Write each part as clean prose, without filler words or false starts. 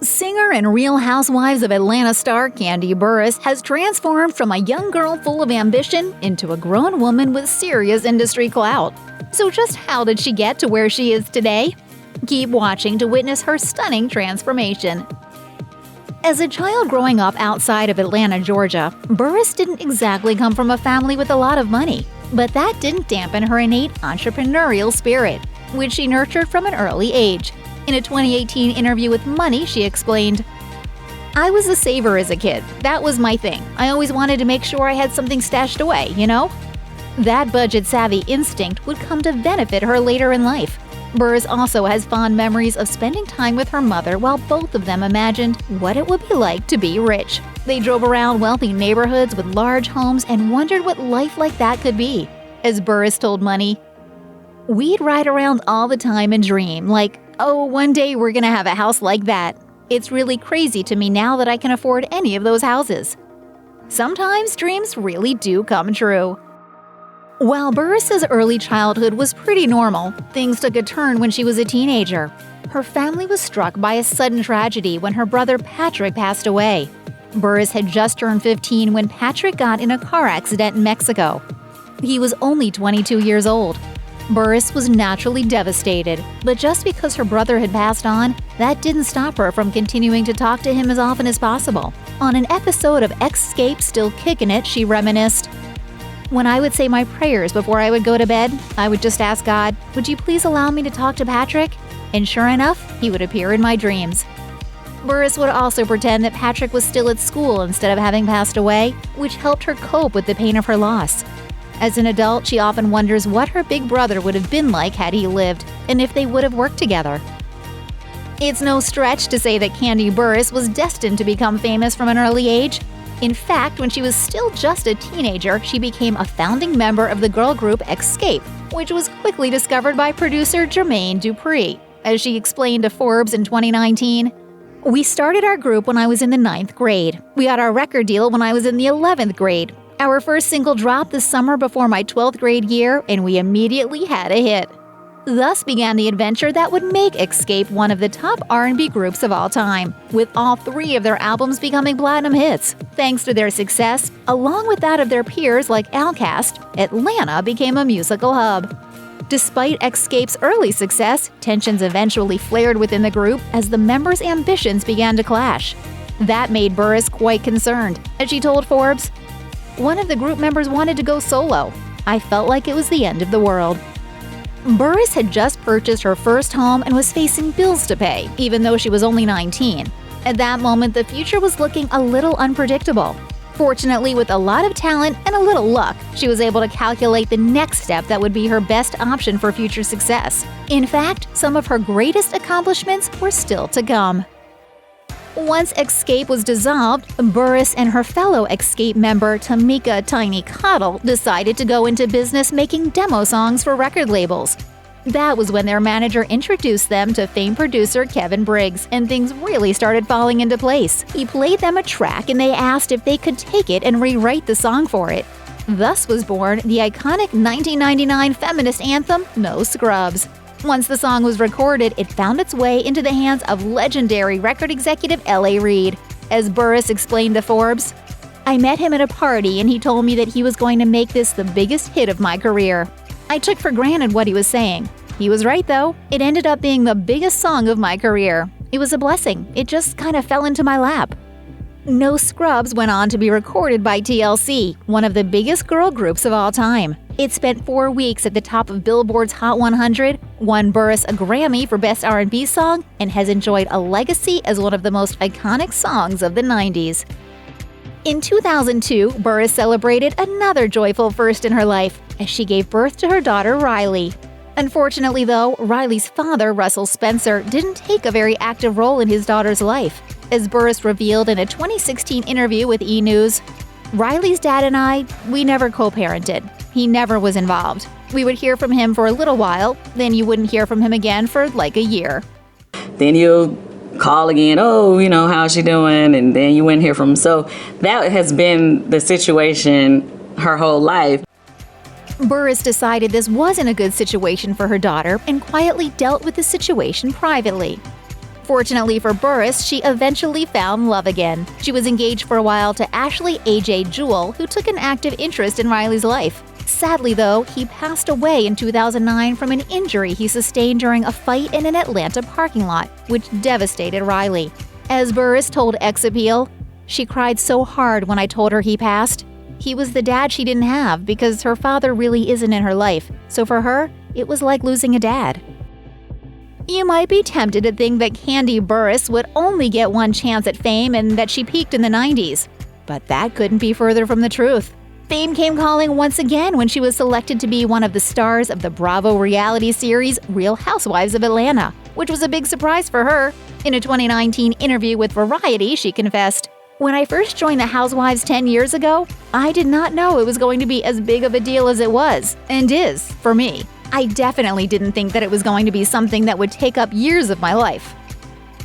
Singer and Real Housewives of Atlanta star Kandi Burruss has transformed from a young girl full of ambition into a grown woman with serious industry clout. So just how did she get to where she is today? Keep watching to witness her stunning transformation. As a child growing up outside of Atlanta, Georgia, Burruss didn't exactly come from a family with a lot of money, but that didn't dampen her innate entrepreneurial spirit, which she nurtured from an early age. In a 2018 interview with Money, she explained, "I was a saver as a kid. That was my thing. I always wanted to make sure I had something stashed away, you know?" That budget-savvy instinct would come to benefit her later in life. Burruss also has fond memories of spending time with her mother while both of them imagined what it would be like to be rich. They drove around wealthy neighborhoods with large homes and wondered what life like that could be. As Burruss told Money, "We'd ride around all the time and dream, like, oh, one day we're gonna have a house like that. It's really crazy to me now that I can afford any of those houses." Sometimes dreams really do come true. While Burruss's early childhood was pretty normal, things took a turn when she was a teenager. Her family was struck by a sudden tragedy when her brother Patrick passed away. Burruss had just turned 15 when Patrick got in a car accident in Mexico. He was only 22 years old. Burruss was naturally devastated, but just because her brother had passed on, that didn't stop her from continuing to talk to him as often as possible. On an episode of Xscape, Still Kickin It, she reminisced, "When I would say my prayers before I would go to bed, I would just ask God, would you please allow me to talk to Patrick? And sure enough, he would appear in my dreams." Burruss would also pretend that Patrick was still at school instead of having passed away, which helped her cope with the pain of her loss. As an adult, she often wonders what her big brother would have been like had he lived, and if they would have worked together. It's no stretch to say that Kandi Burruss was destined to become famous from an early age. In fact, when she was still just a teenager, she became a founding member of the girl group Xscape, which was quickly discovered by producer Jermaine Dupri. As she explained to Forbes in 2019, "We started our group when I was in the 9th grade. We got our record deal when I was in the 11th grade. Our first single dropped the summer before my 12th grade year, and we immediately had a hit." Thus began the adventure that would make Xscape one of the top R&B groups of all time, with all 3 of their albums becoming platinum hits. Thanks to their success, along with that of their peers like Outkast, Atlanta became a musical hub. Despite Xscape's early success, tensions eventually flared within the group as the members' ambitions began to clash. That made Burruss quite concerned, as she told Forbes, "One of the group members wanted to go solo. I felt like it was the end of the world." Burruss had just purchased her first home and was facing bills to pay, even though she was only 19. At that moment, the future was looking a little unpredictable. Fortunately, with a lot of talent and a little luck, she was able to calculate the next step that would be her best option for future success. In fact, some of her greatest accomplishments were still to come. Once Xscape was dissolved, Burruss and her fellow Xscape member Tamika "Tiny Cottle" decided to go into business making demo songs for record labels. That was when their manager introduced them to famed producer Kevin Briggs, and things really started falling into place. He played them a track and they asked if they could take it and rewrite the song for it. Thus was born the iconic 1999 feminist anthem, "No Scrubs." Once the song was recorded, it found its way into the hands of legendary record executive L.A. Reid. As Burruss explained to Forbes, "I met him at a party and he told me that he was going to make this the biggest hit of my career. I took for granted what he was saying. He was right though. It ended up being the biggest song of my career. It was a blessing. It just kind of fell into my lap." No Scrubs went on to be recorded by TLC, one of the biggest girl groups of all time. It spent 4 weeks at the top of Billboard's Hot 100, won Burruss a Grammy for Best R&B Song, and has enjoyed a legacy as one of the most iconic songs of the 90s. In 2002, Burruss celebrated another joyful first in her life as she gave birth to her daughter Riley. Unfortunately, though, Riley's father, Russell Spencer, didn't take a very active role in his daughter's life. As Burruss revealed in a 2016 interview with E! News, "Riley's dad and I, we never co-parented. He never was involved. We would hear from him for a little while, then you wouldn't hear from him again for like a year. Then you'll call again, oh, how's she doing? And then you wouldn't hear from him. So that has been the situation her whole life. Burruss decided this wasn't a good situation for her daughter and quietly dealt with the situation privately. Fortunately for Burruss, she eventually found love again. She was engaged for a while to Ashley A.J. Jewell, who took an active interest in Riley's life. Sadly, though, he passed away in 2009 from an injury he sustained during a fight in an Atlanta parking lot, which devastated Riley. As Burruss told X Appeal, "She cried so hard when I told her he passed. He was the dad she didn't have because her father really isn't in her life, so for her, it was like losing a dad." You might be tempted to think that Kandi Burruss would only get one chance at fame and that she peaked in the 90s. But that couldn't be further from the truth. Fame came calling once again when she was selected to be one of the stars of the Bravo reality series Real Housewives of Atlanta, which was a big surprise for her. In a 2019 interview with Variety, she confessed, "When I first joined the Housewives 10 years ago, I did not know it was going to be as big of a deal as it was, and is, for me. I definitely didn't think that it was going to be something that would take up years of my life."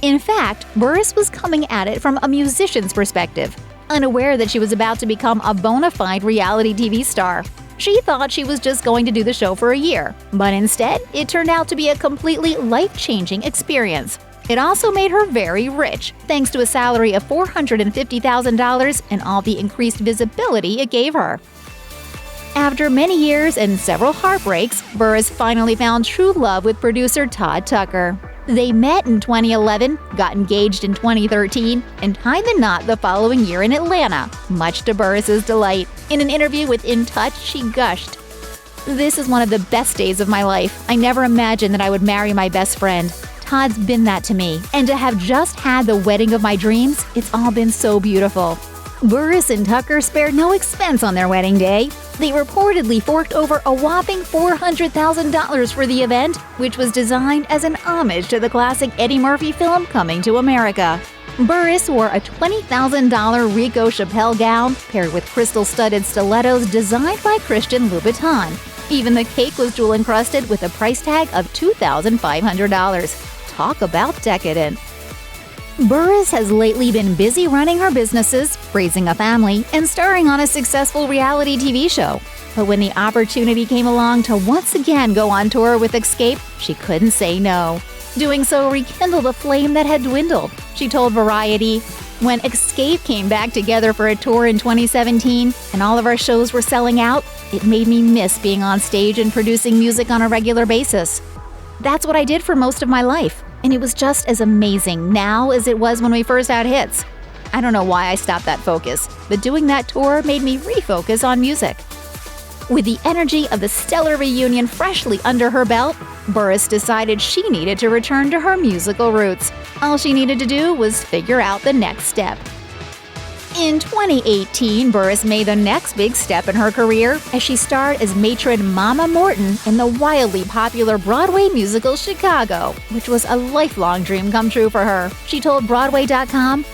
In fact, Burruss was coming at it from a musician's perspective, unaware that she was about to become a bona fide reality TV star. She thought she was just going to do the show for a year, but instead, it turned out to be a completely life-changing experience. It also made her very rich, thanks to a salary of $450,000 and all the increased visibility it gave her. After many years and several heartbreaks, Burruss finally found true love with producer Todd Tucker. They met in 2011, got engaged in 2013, and tied the knot the following year in Atlanta, much to Burruss's delight. In an interview with In Touch, she gushed, "This is one of the best days of my life. I never imagined that I would marry my best friend. Todd's been that to me, and to have just had the wedding of my dreams, it's all been so beautiful." Burruss and Tucker spared no expense on their wedding day. They reportedly forked over a whopping $400,000 for the event, which was designed as an homage to the classic Eddie Murphy film Coming to America. Burruss wore a $20,000 Rico Chappelle gown paired with crystal-studded stilettos designed by Christian Louboutin. Even the cake was jewel-encrusted with a price tag of $2,500. Talk about decadent. Burruss has lately been busy running her businesses, raising a family, and starring on a successful reality TV show. But when the opportunity came along to once again go on tour with Xscape, she couldn't say no. Doing so rekindled a flame that had dwindled. She told Variety, "When Xscape came back together for a tour in 2017 and all of our shows were selling out, it made me miss being on stage and producing music on a regular basis. That's what I did for most of my life. And it was just as amazing now as it was when we first had hits. I don't know why I stopped that focus, but doing that tour made me refocus on music." With the energy of the stellar reunion freshly under her belt, Burruss decided she needed to return to her musical roots. All she needed to do was figure out the next step. In 2018, Burruss made the next big step in her career as she starred as matron Mama Morton in the wildly popular Broadway musical Chicago, which was a lifelong dream come true for her. She told Broadway.com,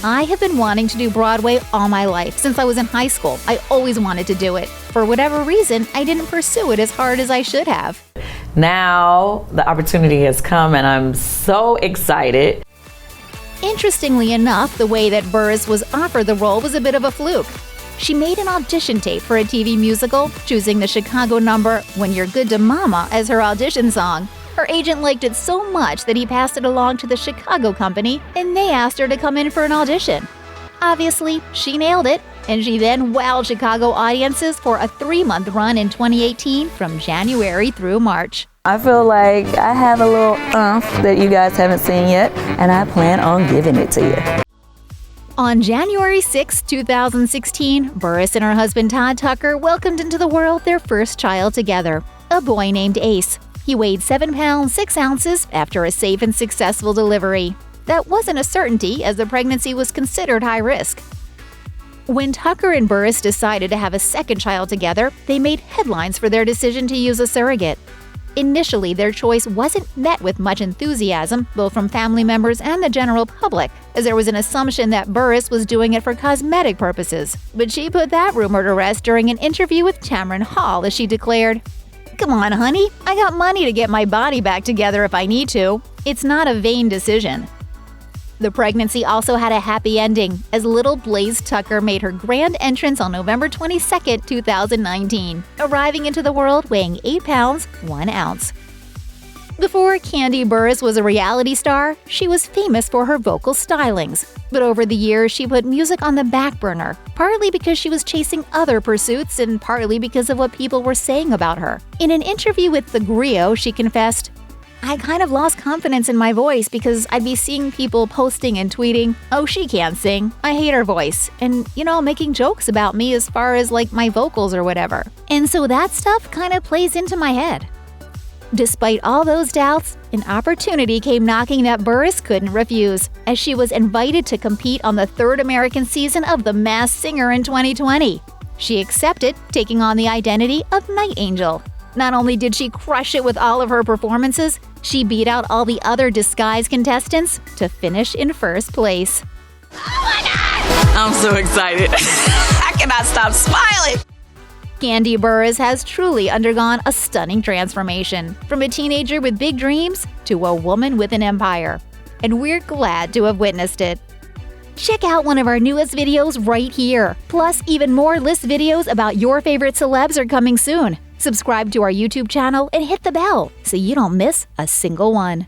"I have been wanting to do Broadway all my life. Since I was in high school, I always wanted to do it. For whatever reason, I didn't pursue it as hard as I should have. Now the opportunity has come and I'm so excited." Interestingly enough, the way that Burruss was offered the role was a bit of a fluke. She made an audition tape for a TV musical, choosing the Chicago number "When You're Good to Mama" as her audition song. Her agent liked it so much that he passed it along to the Chicago company, and they asked her to come in for an audition. Obviously, she nailed it, and she then wowed Chicago audiences for a 3-month run in 2018 from January through March. I feel like I have a little that you guys haven't seen yet, and I plan on giving it to you. On January 6, 2016, Burruss and her husband Todd Tucker welcomed into the world their first child together, a boy named Ace. He weighed 7 pounds 6 ounces after a safe and successful delivery. That wasn't a certainty, as the pregnancy was considered high risk. When Tucker and Burruss decided to have a second child together, they made headlines for their decision to use a surrogate. Initially, their choice wasn't met with much enthusiasm, both from family members and the general public, as there was an assumption that Burruss was doing it for cosmetic purposes. But she put that rumor to rest during an interview with Tamron Hall, as she declared, "Come on, honey, I got money to get my body back together if I need to. It's not a vain decision." The pregnancy also had a happy ending, as little Blaze Tucker made her grand entrance on November 22, 2019, arriving into the world weighing 8 pounds 1 ounce. Before Kandi Burruss was a reality star, she was famous for her vocal stylings. But over the years, she put music on the back burner, partly because she was chasing other pursuits and partly because of what people were saying about her. In an interview with The Griot, she confessed, "I kind of lost confidence in my voice because I'd be seeing people posting and tweeting, 'Oh, she can't sing. I hate her voice.' And, making jokes about me as far as like my vocals or whatever. And so that stuff kind of plays into my head." Despite all those doubts, an opportunity came knocking that Burruss couldn't refuse, as she was invited to compete on the third American season of The Masked Singer in 2020. She accepted, taking on the identity of Night Angel. Not only did she crush it with all of her performances, she beat out all the other disguised contestants to finish in first place. Oh my God! I'm so excited. I cannot stop smiling. Kandi Burruss has truly undergone a stunning transformation, from a teenager with big dreams to a woman with an empire. And we're glad to have witnessed it. Check out one of our newest videos right here. Plus, even more list videos about your favorite celebs are coming soon. Subscribe to our YouTube channel and hit the bell so you don't miss a single one.